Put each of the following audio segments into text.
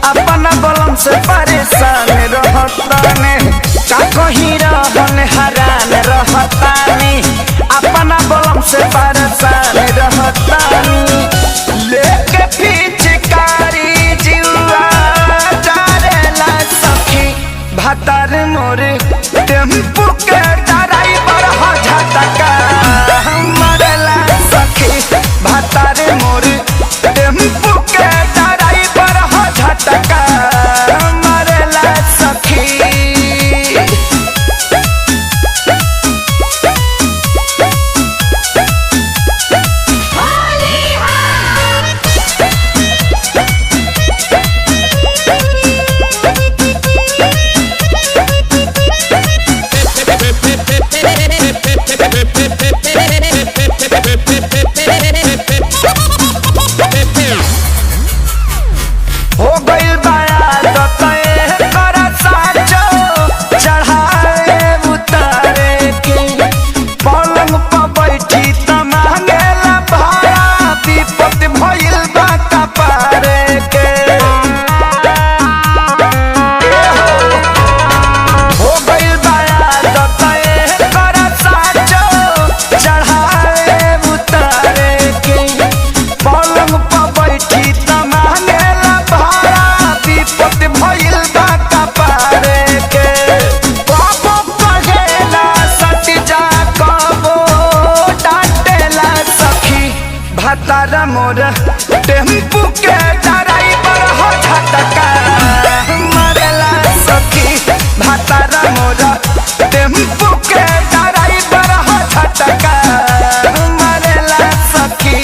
अपना बलम से परेशान रहताने का कहीं रहन हरान रहतानी अपना बलम से परेशान रहतानी लेके पिचकारी जीवा डारेला सखी भातार मोरे टेम्पू के ड्राइवर हो झटका मरेला सखी भातार मोरे टेम्पू के ड्राइवर हो झटका मरेला सखी। हो गइल बाया दतए करा साचो चढ़ाए उतारे के पलंग पर बैठी त मांगेला भाड़ा विपत भइल बा कपारे के हो गइल बाया दतए करा साचो चढ़ाए उतारे के पलंग पर बैठी त मांगेला भाड़ा विपत भइल बा कपारे के बाबो कहेला सट जा कबो डांटेला सखी भातार मोर टेम्पू के ड्राइवर हो झटका मरेला सखी भातार मोर टेम्पू के ड्राइवर हो झटका मरेला सखी।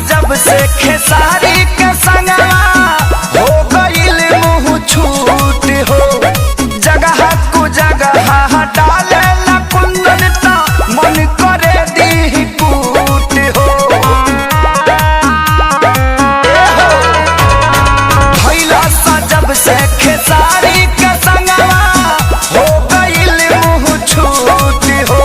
जब से खेसारी के संगवा हो गइल मुँह छूट हो जगह कु जगह डाले ला कुंदन ता मन करे दी कूट हो भइला सा जब से खेसारी के संगवा हो गइल मुँह छूट हो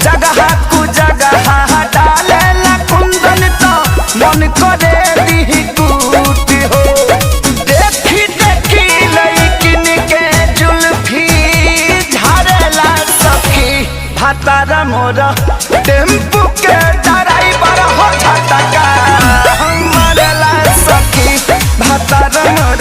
जगह कु जगह डाले ला कुंदन ता मन करे दी कूट हो देखी देखी लइकिन के जुल्फी झारेला सखी भातार मोरा टेम्पू के ड्राइवर हो झटका मरेला सखी भातार मोरा